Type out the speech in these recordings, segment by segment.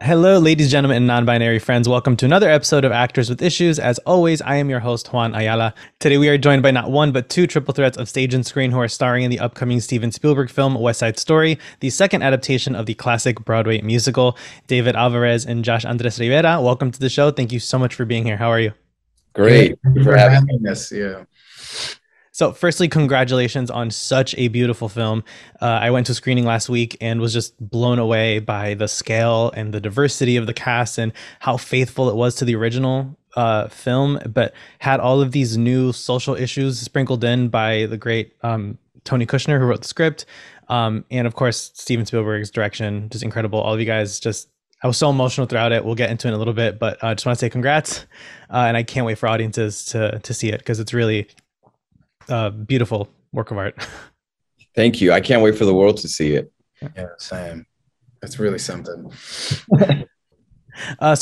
Hello, ladies, gentlemen, and non-binary friends. Welcome to another episode of Actors with Issues. As always, I am your host, Juan Ayala. Today, we are joined by not one, but two triple threats of stage and screen who are starring in the upcoming Steven Spielberg film, West Side Story, the second adaptation of the classic Broadway musical. David Alvarez and Josh Andres Rivera, welcome to the show. Thank you so much for being here. How are you? Great. Thank you for having us. Yeah. So firstly, congratulations on such a beautiful film. I went to a screening last week and was just blown away by the scale and the diversity of the cast and how faithful it was to the original film, but had all of these new social issues sprinkled in by the great Tony Kushner, who wrote the script. And of course, Steven Spielberg's direction, just incredible. All of you guys I was so emotional throughout it. We'll get into it in a little bit, but I just want to say congrats. And I can't wait for audiences to see it because it's really beautiful work of art. Thank you. I can't wait for the world to see it. Yeah, same. It's really something. So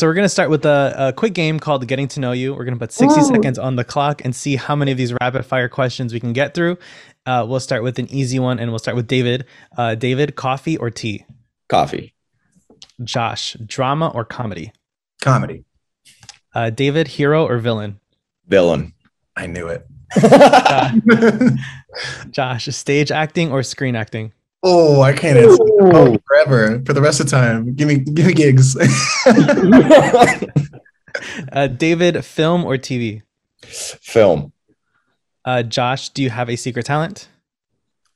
we're going to start with a quick game called Getting to Know You. We're going to put 60 seconds on the clock and see how many of these rapid fire questions we can get through. We'll start with an easy one, and we'll start with David. David, coffee or tea? Coffee. Josh, drama or comedy? Comedy. David, hero or villain? Villain. I knew it. Josh, stage acting or screen acting? Oh, I can't answer. Oh, forever for the rest of the time. Give me gigs. David, film or TV? Film. Josh, do you have a secret talent?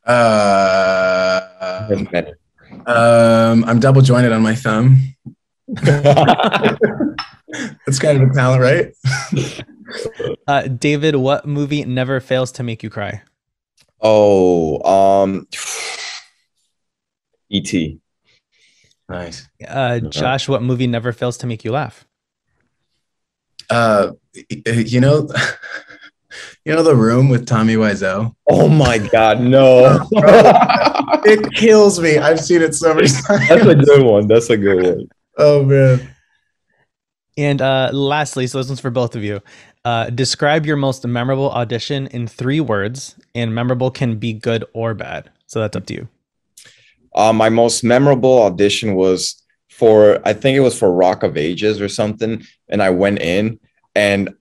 I'm double jointed on my thumb. That's kind of a talent, right? David, what movie never fails to make you cry? E.T. Nice. Josh, what movie never fails to make you laugh? You know The Room with Tommy Wiseau? Oh my God, no. It kills me. I've seen it so many times. That's a good one. That's a good one. Oh, man. And lastly, so this one's for both of you. Describe your most memorable audition in 3 words, and memorable can be good or bad. So that's up to you. My most memorable audition was I think it was for Rock of Ages or something. And I went in and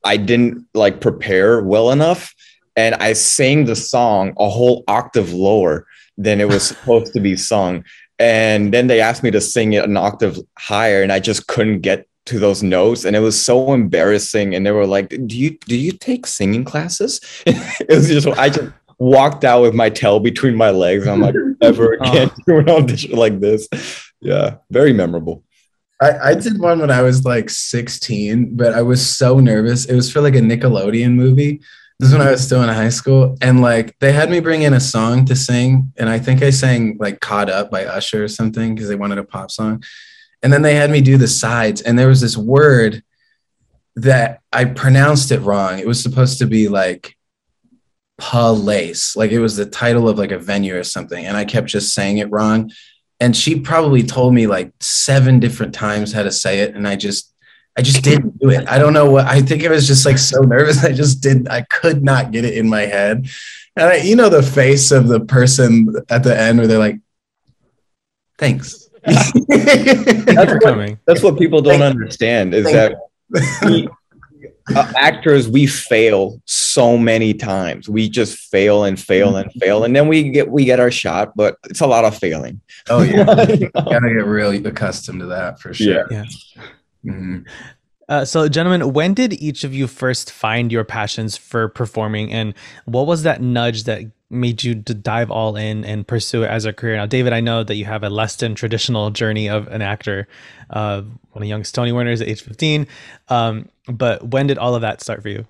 I didn't prepare well enough. And I sang the song a whole octave lower than it was supposed to be sung. And then they asked me to sing it an octave higher, and I just couldn't get to those notes, and it was so embarrassing. And they were like, do you take singing classes? It was just, I just walked out with my tail between my legs. I'm like, never again do an audition like this. Yeah, very memorable. I did one when I was 16, but I was so nervous. It was for a Nickelodeon movie. This is when I was still in high school, and they had me bring in a song to sing, and I think I sang Caught Up by Usher or something because they wanted a pop song. And then they had me do the sides, and there was this word that I pronounced it wrong. It was supposed to be Palace, it was the title of a venue or something, and I kept just saying it wrong. And she probably told me 7 different times how to say it, and I just didn't do it. I don't know what, I think I was just so nervous. I could not get it in my head. And the face of the person at the end where they're like, thanks. That's what people don't understand is that actors, we fail so many times. We just fail and fail and fail, and then we get our shot, but it's a lot of failing. Oh yeah. You gotta get really accustomed to that for sure. Yeah. Mm-hmm. So gentlemen, when did each of you first find your passions for performing, and what was that nudge that made you to dive all in and pursue it as a career? Now, David, I know that you have a less than traditional journey of an actor, one of the youngest Tony Winners at age 15. But when did all of that start for you?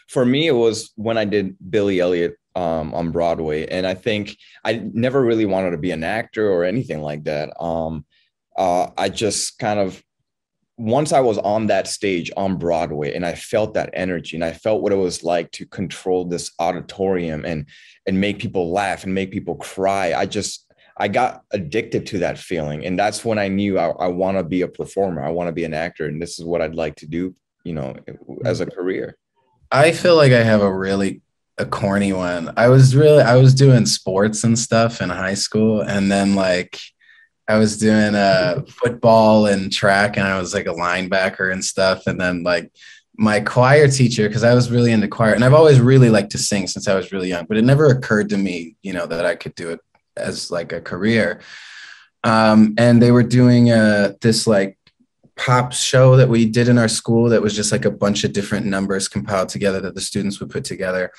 For me, it was when I did Billy Elliot on Broadway. And I think I never really wanted to be an actor or anything like that. I just once I was on that stage on Broadway and I felt that energy and I felt what it was like to control this auditorium and make people laugh and make people cry. I got addicted to that feeling. And that's when I knew I want to be a performer. I want to be an actor. And this is what I'd like to do, as a career. I feel like I have a corny one. I was doing sports and stuff in high school. And then I was doing football and track, and I was like a linebacker and stuff. And then like my choir teacher, because I was really into choir, and I've always really liked to sing since I was really young, but it never occurred to me, that I could do it as like a career. And they were doing this like pop show that we did in our school that was just like a bunch of different numbers compiled together that the students would put together.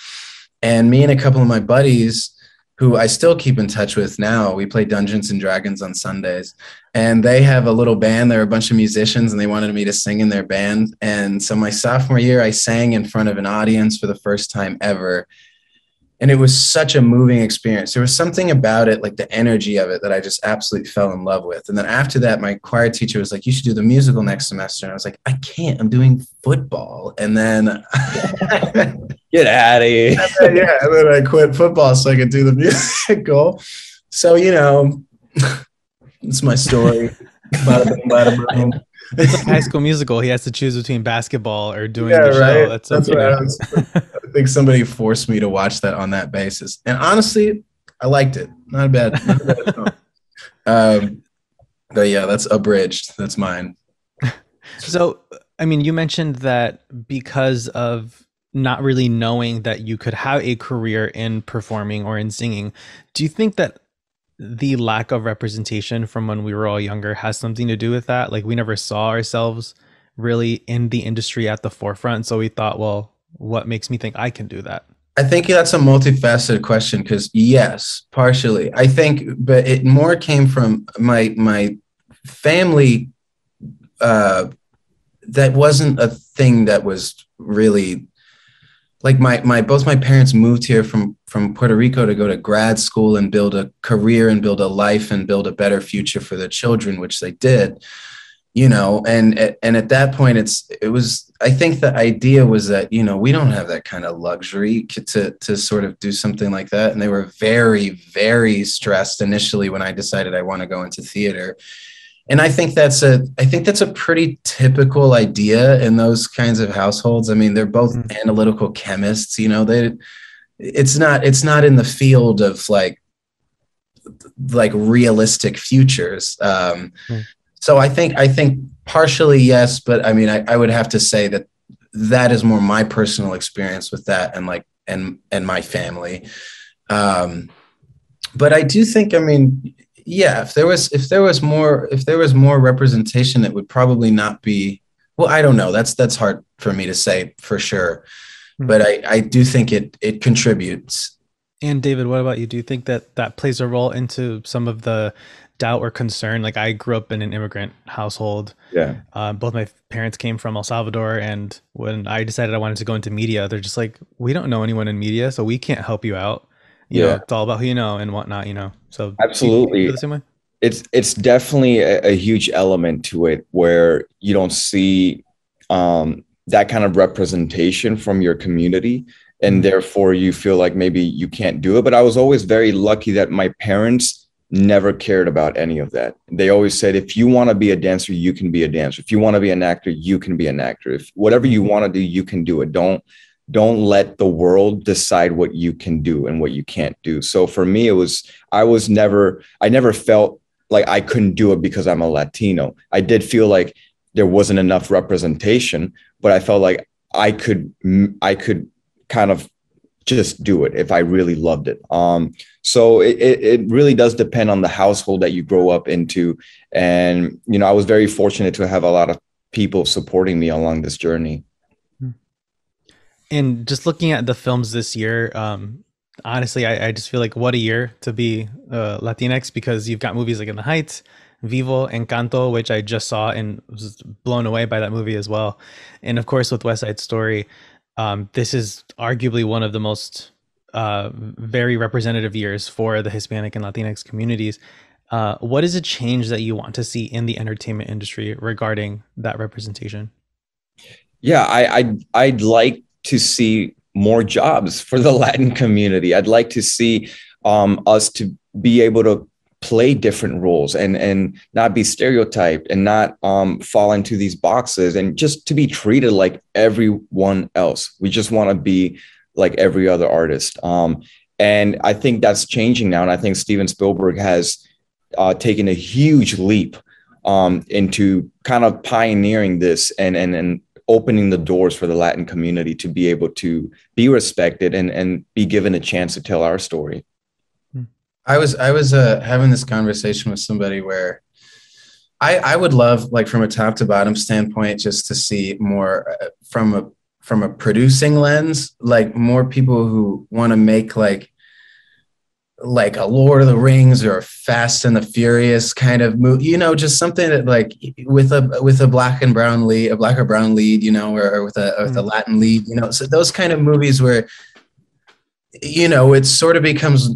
And me and a couple of my buddies, who I still keep in touch with now, we play Dungeons and Dragons on Sundays. And they have a little band. They're a bunch of musicians, and they wanted me to sing in their band. And so my sophomore year, I sang in front of an audience for the first time ever. And it was such a moving experience. There was something about it, like the energy of it, that I just absolutely fell in love with. And then after that, my choir teacher was like, you should do the musical next semester. And I was like, I can't, I'm doing football. And then get out of here. And then I quit football so I could do the musical. So, it's my story. Bada bing, bada boom. It's like High School Musical. He has to choose between basketball or doing the show. Right? That's right. I think somebody forced me to watch that on that basis. And honestly, I liked it. Not bad. But yeah, that's abridged. That's mine. So, I mean, you mentioned that because of not really knowing that you could have a career in performing or in singing, do you think that the lack of representation from when we were all younger has something to do with that? Like, we never saw ourselves really in the industry at the forefront. So we thought, well, what makes me think I can do that? I think that's a multifaceted question, because yes, partially. I think, but it more came from my family. That wasn't a thing that was really like both my parents moved here from Puerto Rico to go to grad school and build a career and build a life and build a better future for their children, which they did, and at that point I think the idea was that, we don't have that kind of luxury to sort of do something like that. And they were very, very stressed initially when I decided I want to go into theater. And I think that's a pretty typical idea in those kinds of households. I mean, they're both analytical chemists, it's not in the field of like realistic futures. So I think partially yes, but I mean, I would have to say that is more my personal experience with that and my family. But I do think, I mean, yeah, if there was more representation, it would probably not be, well, I don't know. That's hard for me to say for sure, but I do think it contributes. And David, what about you? Do you think that plays a role into some of the doubt or concern? Like, I grew up in an immigrant household. Yeah. Both my parents came from El Salvador, and when I decided I wanted to go into media, they're just like, we don't know anyone in media, so we can't help you out. You know, it's all about who you know and whatnot, So absolutely. you feel the same way? It's definitely a huge element to it where you don't see that kind of representation from your community, and therefore you feel like maybe you can't do it. But I was always very lucky that my parents never cared about any of that. They always said, if you want to be a dancer, you can be a dancer. If you want to be an actor, you can be an actor. If whatever you want to do, you can do it. Don't let the world decide what you can do and what you can't do. So for me, I never felt like I couldn't do it because I'm a Latino. I did feel like there wasn't enough representation, but I felt like I could kind of just do it if I really loved it. So it really does depend on the household that you grow up into. And, I was very fortunate to have a lot of people supporting me along this journey. And just looking at the films this year, honestly, I just feel like what a year to be Latinx, because you've got movies like In the Heights, Vivo, Encanto, which I just saw and was blown away by that movie as well. And of course, with West Side Story, this is arguably one of the most very representative years for the Hispanic and Latinx communities. What is a change that you want to see in the entertainment industry regarding that representation? Yeah, I'd like to see more jobs for the Latin community. I'd like to see us to be able to play different roles and not be stereotyped and not fall into these boxes, and just to be treated like everyone else. We just want to be like every other artist. And I think that's changing now. And I think Steven Spielberg has taken a huge leap into kind of pioneering this and opening the doors for the Latin community to be able to be respected and be given a chance to tell our story. I was having this conversation with somebody where I would love, like, from a top to bottom standpoint, just to see more from a producing lens, like more people who want to make like a Lord of the Rings or a Fast and the Furious kind of movie, you know, just something that, like, with a black and brown lead, a black or brown lead, you know, or with a Latin lead, you know, so those kind of movies where, you know, it sort of becomes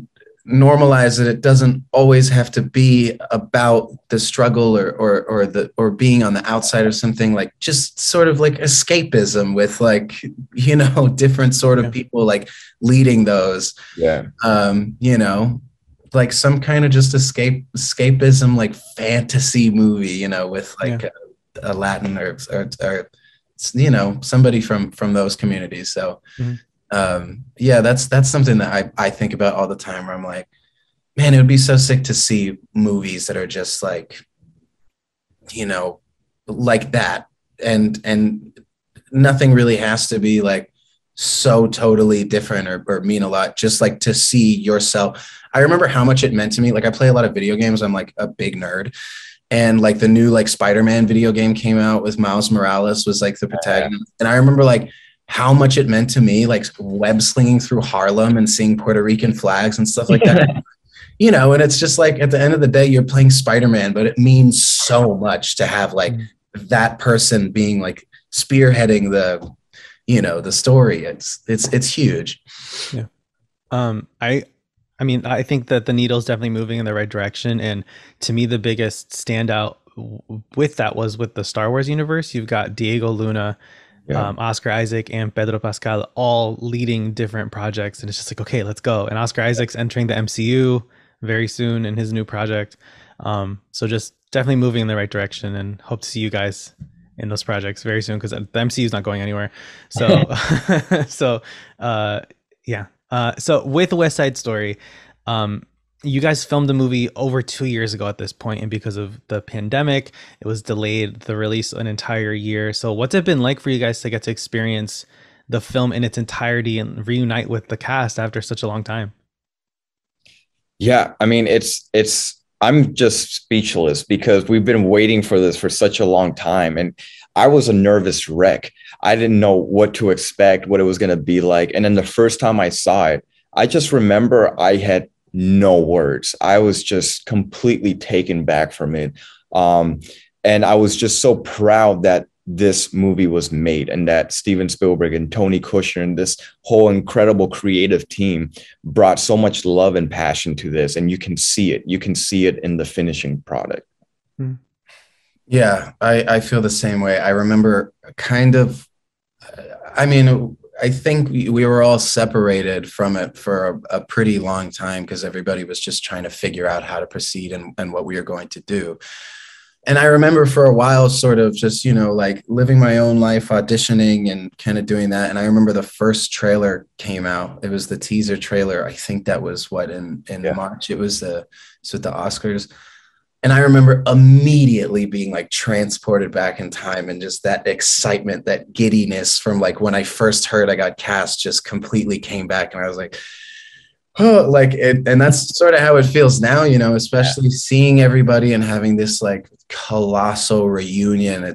normalized that it doesn't always have to be about the struggle or being on the outside or something, like just sort of like escapism with, like, you know, different sort of people like leading those. You know, like some kind of just escapism, like fantasy movie, you know, with like a Latin or you know, somebody from those communities. So yeah, that's something that I think about all the time, where I'm like, man, it would be so sick to see movies that are just like, you know, like that. And nothing really has to be like so totally different or mean a lot, just like to see yourself. I remember how much it meant to me. Like, I play a lot of video games. I'm like a big nerd. And like the new like Spider-Man video game came out with Miles Morales was like the protagonist. And I remember like how much it meant to me, like web slinging through Harlem and seeing Puerto Rican flags and stuff like that. You know, and it's just like, at the end of the day, you're playing Spider-Man, but it means so much to have like that person being like spearheading the, you know, the story. It's huge. Yeah. I mean, I think that the needle's definitely moving in the right direction. And to me, the biggest standout with that was with the Star Wars universe. You've got Diego Luna, Oscar Isaac, and Pedro Pascal all leading different projects. And it's just like, okay, let's go. And Oscar Isaac's entering the MCU very soon in his new project. So just definitely moving in the right direction, and hope to see you guys in those projects very soon, because the MCU is not going anywhere. So, so with West Side Story, you guys filmed the movie over 2 years ago at this point, and because of the pandemic, it was delayed the release an entire year. So what's it been like for you guys to get to experience the film in its entirety and reunite with the cast after such a long time? Yeah, I mean, I'm just speechless, because we've been waiting for this for such a long time. And I was a nervous wreck. I didn't know what to expect, what it was going to be like. And then the first time I saw it, I just remember I had no words. I was just completely taken back from it. And I was just so proud that this movie was made, and that Steven Spielberg and Tony Kushner and this whole incredible creative team brought so much love and passion to this. And you can see it. You can see it in the finishing product. Yeah, I feel the same way. I remember kind of, I mean, I think we were all separated from it for a pretty long time, because everybody was just trying to figure out how to proceed and what we were going to do. And I remember for a while sort of just, you know, like living my own life, auditioning and kind of doing that. And I remember the first trailer came out. It was the teaser trailer. I think that was in March. It was with the Oscars. And I remember immediately being like transported back in time, and just that excitement, that giddiness from like when I first heard I got cast just completely came back. And I was like, oh, like it. And that's sort of how it feels now, you know, especially seeing everybody and having this like colossal reunion.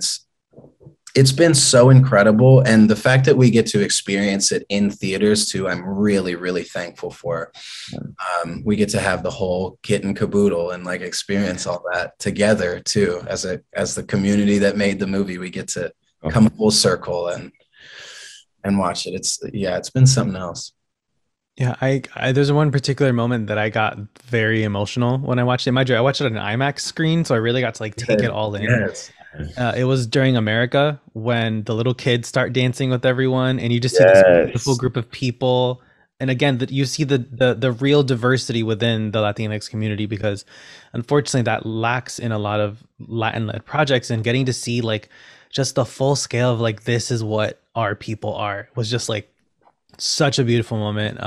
It's been so incredible. And the fact that we get to experience it in theaters too, I'm really, really thankful for. We get to have the whole kit and caboodle and like experience all that together too. As the community that made the movie, we get to come full circle and watch it. It's been something else. Yeah, I there's one particular moment that I got very emotional when I watched it. Mind you, I watched it on an IMAX screen, so I really got to like take it all in. Yes. It was during America, when the little kids start dancing with everyone, and you just see this beautiful group of people. And again, that you see the real diversity within the Latinx community, because unfortunately that lacks in a lot of Latin-led projects. And getting to see like just the full scale of like, this is what our people are, was just like such a beautiful moment.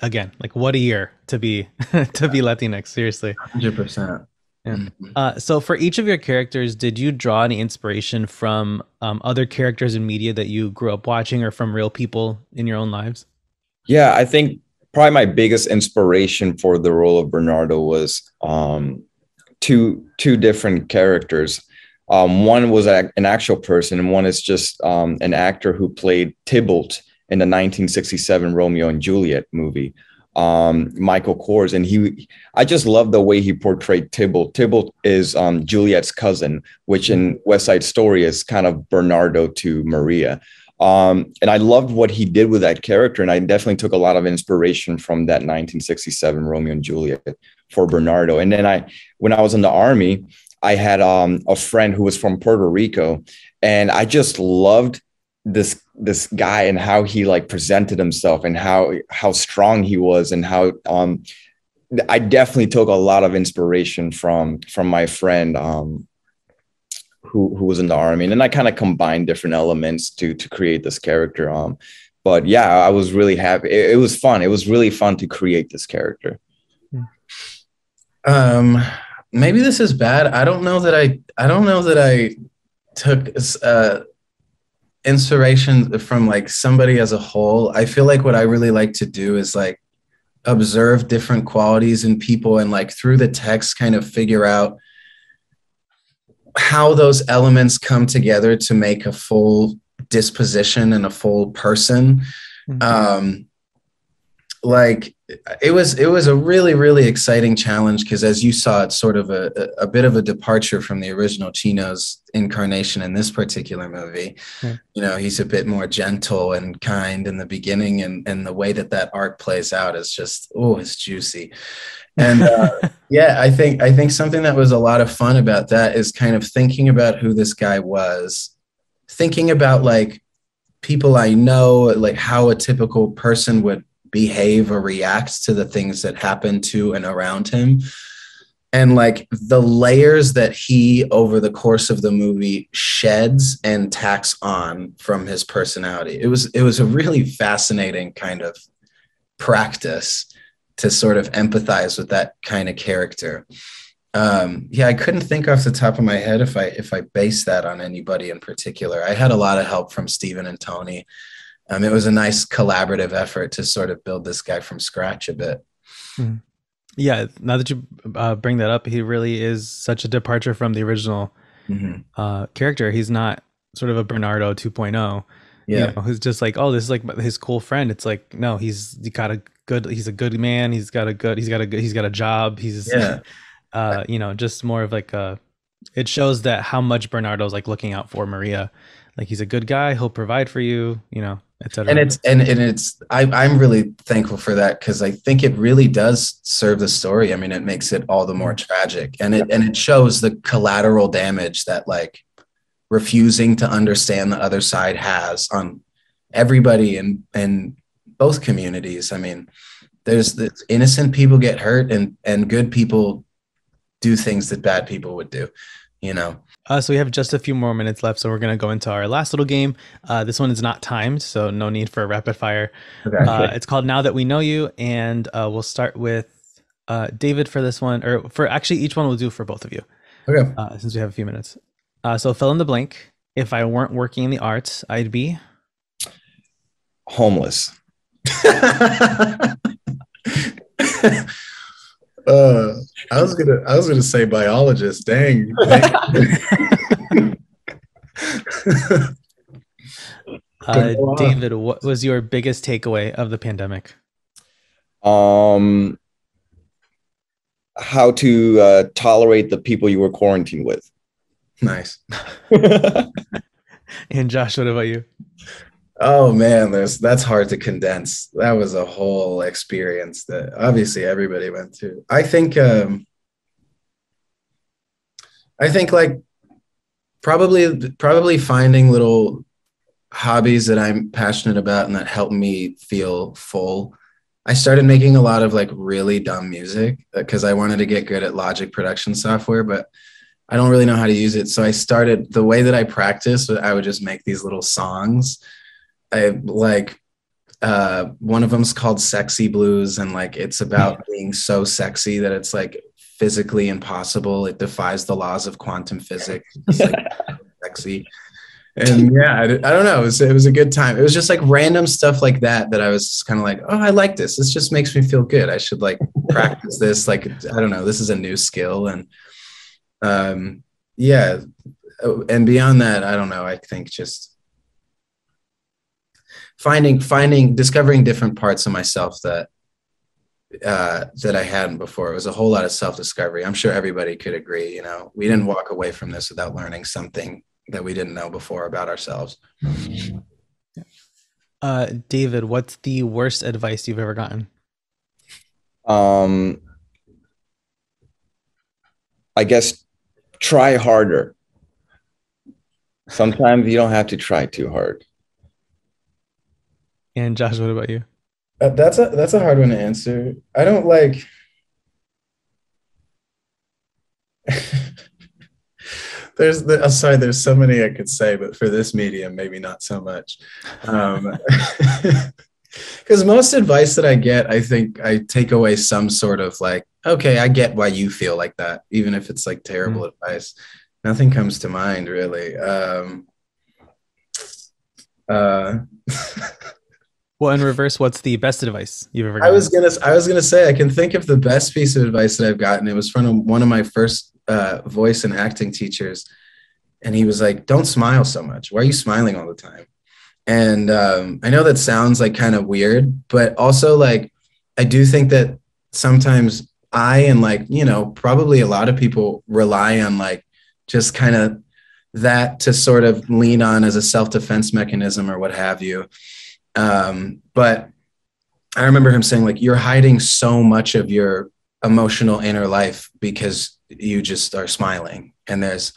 Again, like what a year to be Latinx, seriously. 100%. Yeah. Mhm. So for each of your characters, did you draw any inspiration from other characters in media that you grew up watching or from real people in your own lives? Yeah, I think probably my biggest inspiration for the role of Bernardo was two different characters. One was an actual person, and one is just an actor who played Tybalt in the 1967 Romeo and Juliet movie, Michael Kors. And I just love the way he portrayed Tybalt. Tybalt is Juliet's cousin, which in West Side Story is kind of Bernardo to Maria. And I loved what he did with that character. And I definitely took a lot of inspiration from that 1967 Romeo and Juliet for Bernardo. And then when I was in the army, I had a friend who was from Puerto Rico, and I just loved this guy and how he like presented himself and how strong he was, and how I definitely took a lot of inspiration from my friend who was in the army, and then I kind of combined different elements to create this character. But yeah, I was really happy. It was fun. It was really fun to create this character. Maybe this is bad. I don't know that I took inspiration from like somebody as a whole. I feel like what I really like to do is like observe different qualities in people, and like through the text kind of figure out how those elements come together to make a full disposition and a full person. Mm-hmm. Like it was a really, really exciting challenge, because as you saw, it's sort of a bit of a departure from the original Chino's incarnation in this particular movie. You know, he's a bit more gentle and kind in the beginning, and the way that arc plays out is just, it's juicy. And yeah, I think something that was a lot of fun about that is kind of thinking about who this guy was, thinking about like people I know, like how a typical person would behave or react to the things that happen to and around him, and like the layers that he over the course of the movie sheds and tacks on from his personality. It was a really fascinating kind of practice to sort of empathize with that kind of character. Yeah, I couldn't think off the top of my head if I based that on anybody in particular. I had a lot of help from Steven and Tony. It was a nice collaborative effort to sort of build this guy from scratch a bit. Yeah, now that you bring that up, he really is such a departure from the original character. He's not sort of a Bernardo 2.0. Yeah, you know, who's just like, oh, this is like his cool friend. It's like, no, he's a good man. He's got a job. He's you know, just more of like it shows that how much Bernardo's like looking out for Maria. Like, he's a good guy. He'll provide for you, you know, etc. And I'm really thankful for that, because I think it really does serve the story. I mean, it makes it all the more tragic, and it shows the collateral damage that like refusing to understand the other side has on everybody in both communities. I mean, there's innocent people get hurt, and good people do things that bad people would do, you know. So we have just a few more minutes left, so we're going to go into our last little game. This one is not timed, so no need for a rapid fire. Okay. It's called Now That We Know You, and we'll start with David for this one, or for actually each one we'll do for both of you. Okay. Since we have a few minutes. So fill in the blank. If I weren't working in the arts, I'd be homeless. I was gonna say biologist. Dang. David, what was your biggest takeaway of the pandemic? How to tolerate the people you were quarantined with. Nice. And Josh, what about you? Oh man, that's hard to condense. That was a whole experience that obviously everybody went through. I think like probably finding little hobbies that I'm passionate about and that help me feel full. I started making a lot of like really dumb music because I wanted to get good at Logic production software, but I don't really know how to use it. So I started, the way that I practiced, I would just make these little songs. I like one of them's called Sexy Blues, and like it's about being so sexy that it's like physically impossible. It defies the laws of quantum physics. It's like sexy. And yeah, I don't know. It was a good time. It was just like random stuff like that I was kind of like, oh, I like this. This just makes me feel good. I should like practice this. Like, I don't know. This is a new skill. And yeah. And beyond that, I don't know. I think just discovering different parts of myself that I hadn't before. It was a whole lot of self-discovery. I'm sure everybody could agree. You know, we didn't walk away from this without learning something that we didn't know before about ourselves. David, what's the worst advice you've ever gotten? I guess try harder. Sometimes you don't have to try too hard. And Josh, what about you? That's a hard one to answer. I don't like. There's so many I could say, but for this medium, maybe not so much. Because most advice that I get, I think I take away some sort of like, okay, I get why you feel like that, even if it's like terrible advice. Nothing comes to mind really. Well, in reverse, what's the best advice you've ever gotten? I was gonna say I can think of the best piece of advice that I've gotten. It was from one of my first voice and acting teachers, and he was like, "Don't smile so much. Why are you smiling all the time?" And I know that sounds like kind of weird, but also like I do think that sometimes I and like, you know, probably a lot of people rely on like just kind of that to sort of lean on as a self-defense mechanism or what have you. But I remember him saying like, you're hiding so much of your emotional inner life because you just are smiling. And there's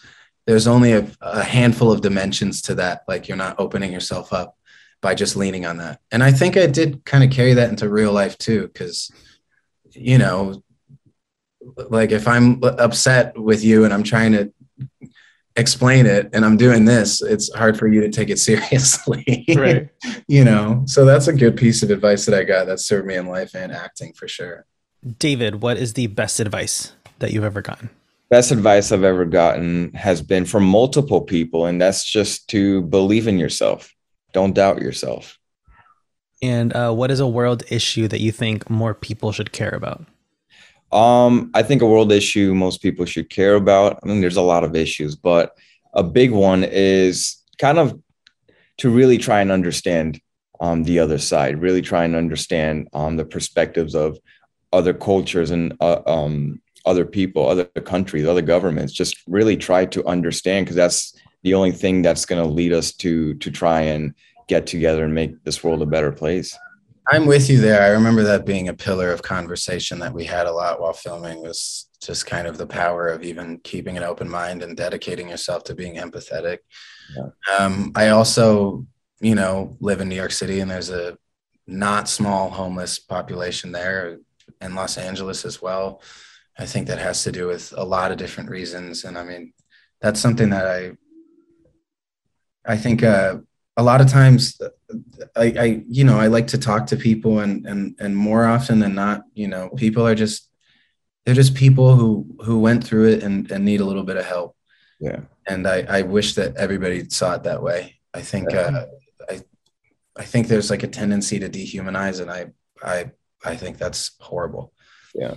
only a handful of dimensions to that. Like you're not opening yourself up by just leaning on that. And I think I did kind of carry that into real life too. Cause you know, like if I'm upset with you and I'm trying to explain it and I'm doing this, it's hard for you to take it seriously. Right. You know, so that's a good piece of advice that I got that served me in life and acting for sure. David, what is the best advice that you've ever gotten? Best advice I've ever gotten has been from multiple people, and that's just to believe in yourself. Don't doubt yourself. And what is a world issue that you think more people should care about? I think a world issue most people should care about. I mean, there's a lot of issues, but a big one is kind of to really try and understand the other side, really try and understand the perspectives of other cultures and other people, other countries, other governments. Just really try to understand, because that's the only thing that's going to lead us to try and get together and make this world a better place. I'm with you there. I remember that being a pillar of conversation that we had a lot while filming, was just kind of the power of even keeping an open mind and dedicating yourself to being empathetic. Yeah. I also, you know, live in New York City, and there's a not small homeless population there, in Los Angeles as well. I think that has to do with a lot of different reasons. And I mean, that's something that I think a lot of times I like to talk to people, and more often than not, you know, people are they're just people who went through it and need a little bit of help. Yeah. And I wish that everybody saw it that way. I think, I think there's like a tendency to dehumanize, and I think that's horrible. Yeah.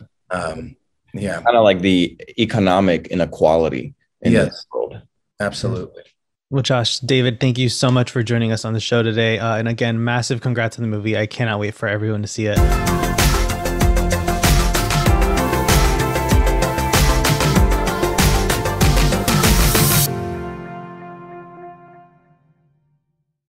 Yeah. Kind of like the economic inequality in this world. Absolutely. Well, Josh, David, thank you so much for joining us on the show today. And again, massive congrats on the movie. I cannot wait for everyone to see it.